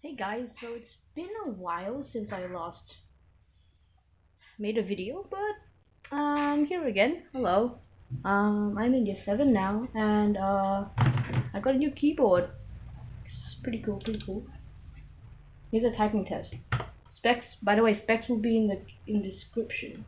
Hey guys, so it's been a while since I last made a video, but I'm here again. Hello. I'm in year 7 now, and I got a new keyboard. It's pretty cool, pretty cool. Here's a typing test. Specs, by the way, specs will be in the description.